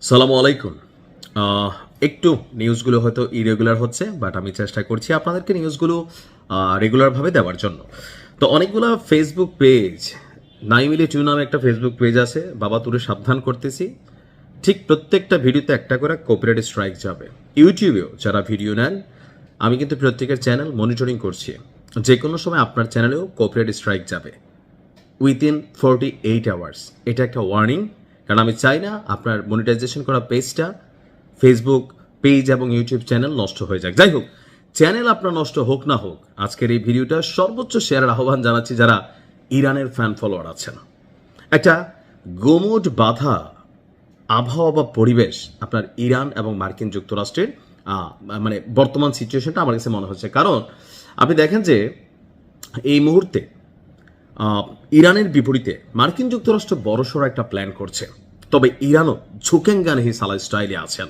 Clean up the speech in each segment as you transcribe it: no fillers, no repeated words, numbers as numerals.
সালামু আলাইকুম। একটু নিউজগুলো হয়তো ইরেগুলার হচ্ছে, বাট আমি চেষ্টা করছি আপনাদেরকে নিউজগুলো রেগুলারভাবে দেওয়ার জন্য। তো অনেকগুলো ফেসবুক পেজ, নাইমিলি টু নামে একটা ফেসবুক পেজ আছে, বাবা তুরে সাবধান করতেছি, ঠিক প্রত্যেকটা ভিডিওতে একটা করে কপিরাইট স্ট্রাইক যাবে। ইউটিউবেও যারা ভিডিও নেন, আমি কিন্তু প্রত্যেকের চ্যানেল মনিটরিং করছি, যে কোনো সময় আপনার চ্যানেলেও কপিরাইট স্ট্রাইক যাবে উইথিন 48 আওয়ার্স। এটা একটা ওয়ার্নিং, কারণ আমি চাই না আপনার মনিটাইজেশন করা পেজটা, ফেসবুক পেজ এবং ইউটিউব চ্যানেল নষ্ট হয়ে যাক। যাই হোক, চ্যানেল আপনার নষ্ট হোক না হোক, আজকের এই ভিডিওটা সর্বোচ্চ শেয়ারের আহ্বান জানাচ্ছি যারা ইরানের ফ্যান ফলোয়ার আছেন। একটা গোমট বাধা আবহাওয়া বা পরিবেশ আপনার ইরান এবং মার্কিন যুক্তরাষ্ট্রের মানে বর্তমান সিচুয়েশনটা আমার কাছে মনে হচ্ছে। কারণ আপনি দেখেন যে এই মুহূর্তে ইরানের বিপরীতে মার্কিন যুক্তরাষ্ট্র বড়সড় একটা প্ল্যান করছে, তবে ইরানও ঝুঁকেঙ্গান হি সালা স্টাইলে আছেন।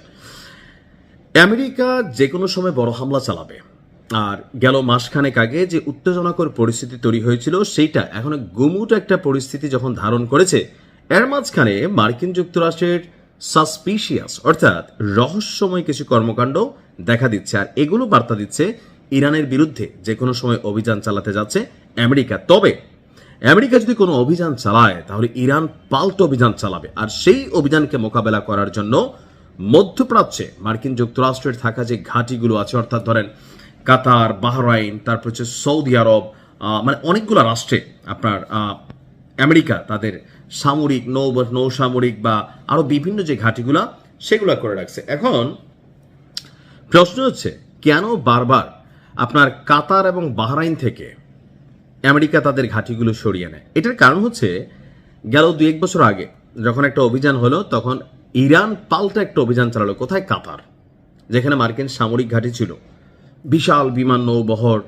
আমেরিকা যে কোনো সময় বড় হামলা চালাবে, আর গেল মাসখানেক আগে যে উত্তেজনাকর পরিস্থিতি তৈরি হয়েছিল সেইটা এখন গুমুট একটা পরিস্থিতি যখন ধারণ করেছে, এর মাঝখানে মার্কিন যুক্তরাষ্ট্রের সাসপিশিয়াস অর্থাৎ রহস্যময় কিছু কর্মকাণ্ড দেখা দিচ্ছে, আর এগুলো বার্তা দিচ্ছে ইরানের বিরুদ্ধে যে কোনো সময় অভিযান চালাতে যাচ্ছে আমেরিকা। তবে আমেরিকা যদি কোনো অভিযান চালায় তাহলে ইরান পাল্টা অভিযান চালাবে, আর সেই অভিযানকে মোকাবেলা করার জন্য মধ্যপ্রাচ্যে মার্কিন যুক্তরাষ্ট্রের থাকা যে ঘাঁটিগুলো আছে, অর্থাৎ ধরেন কাতার, বাহরাইন, তারপর হচ্ছে সৌদি আরব, মানে অনেকগুলো রাষ্ট্রে আপনার আমেরিকা তাদের সামরিক নৌসামরিক বা আরো বিভিন্ন যে ঘাঁটিগুলা সেগুলা করে রাখছে। এখন প্রশ্ন হচ্ছে, কেন বারবার আপনার কাতার এবং বাহরাইন থেকে আমেরিকা তাদের ঘাঁটিগুলো সরিয়ে নেয়? এটার কারণ হচ্ছে, গেল 2-1 বছর আগে যখন একটা অভিযান হলো, তখন ইরান পাল্টা একটা অভিযান চালালো। কোথায়? কাতার, যেখানে মার্কিন সামরিক ঘাঁটি ছিল, বিশাল বিমান নৌবহর,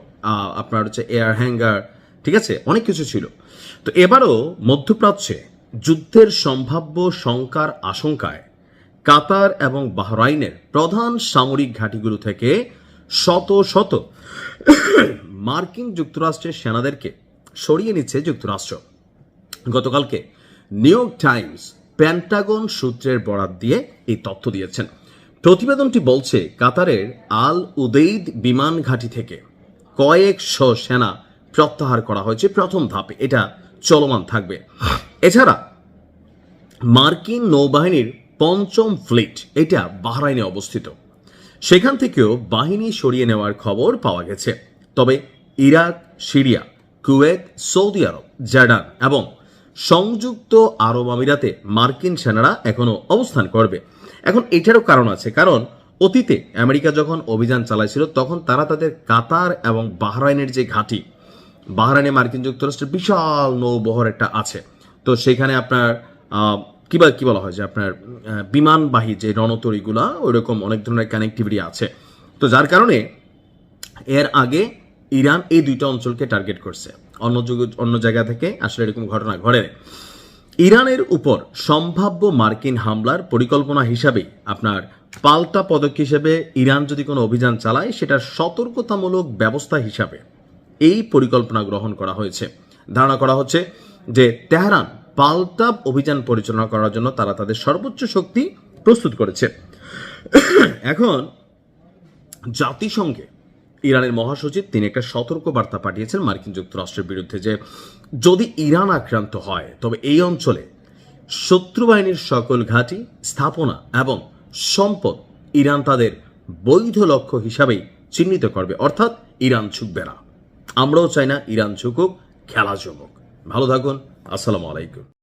আপনার হচ্ছে এয়ার হ্যাঙ্গার, ঠিক আছে, অনেক কিছু ছিল। তো এবারও মধ্যপ্রাচ্যে যুদ্ধের সম্ভাব্য শঙ্কার আশঙ্কায় কাতার এবং বাহরাইনের প্রধান সামরিক ঘাঁটিগুলো থেকে শত শত মার্কিন যুক্তরাষ্ট্রের সেনাদেরকে সরিয়ে নিচ্ছে যুক্তরাষ্ট্র। গতকালকে নিউ ইয়র্ক টাইমস পেন্টাগন সূত্রের বরাত দিয়ে এই তথ্য দিয়েছেন। প্রতিবেদনটি বলছে, কাতারের আল উদেইদ বিমান ঘাঁটি থেকে কয়েকশো সেনা প্রত্যাহার করা হয়েছে প্রথম ধাপে, এটা চলমান থাকবে। এছাড়া মার্কিন নৌবাহিনীর 5ম ফ্লিট, এটা বাহরাইনে অবস্থিত, সেখান থেকেও বাহিনী সরিয়ে নেওয়ার খবর পাওয়া গেছে। তবে ইরাক, সিরিয়া, কুয়েত, সৌদি আরব, জর্ডান এবং সংযুক্ত আরব আমিরাতে মার্কিন সেনারা এখনো অবস্থান করবে। এখন এটারও কারণ আছে, কারণ অতীতে আমেরিকা যখন অভিযান চালাইছিল তখন তারা তাদের কাতার এবং বাহরাইনের যে ঘাঁটি, বাহরাইনে মার্কিন যুক্তরাষ্ট্রের বিশাল নৌবহর একটা আছে, তো সেখানে আপনার কি বলা হয় যে আপনার বিমানবাহী যে রণতরীগুলা, ওইরকম অনেক ধরনের কানেক্টিভিটি আছে। তো যার কারণে এর আগে ইরান এই 2টা অঞ্চলকে টার্গেট করছে, অন্য জায়গা থেকে আসলে এরকম ঘটনা ঘটে। ইরানের উপর সম্ভাব্য মার্কিন হামলার পরিকল্পনা হিসাবেই আপনার পাল্টা পদক্ষেপ হিসেবে ইরান যদি কোনো অভিযান চালায়, সেটার সতর্কতামূলক ব্যবস্থা হিসাবে এই পরিকল্পনা গ্রহণ করা হয়েছে। ধারণা করা হচ্ছে যে তেহরান পাল্টা অভিযান পরিচালনা করার জন্য তারা তাদের সর্বোচ্চ শক্তি প্রস্তুত করেছে। এখন জাতিসংঘে ইরানের মহাসচিব তিনি একটা সতর্ক বার্তা পাঠিয়েছেন মার্কিন যুক্তরাষ্ট্রের বিরুদ্ধে, যে যদি ইরান আক্রান্ত হয় তবে এই অঞ্চলে শত্রু বাহিনীর সকল ঘাঁটি, স্থাপনা এবং সম্পদ ইরান তাদের বৈধ লক্ষ্য হিসাবেই চিহ্নিত করবে, অর্থাৎ ইরান ঝুঁকবে না। আমরাও চাই না ইরান ঝুঁকুক, খেলা জমুক। ভালো থাকুন, আসসালামু আলাইকুম।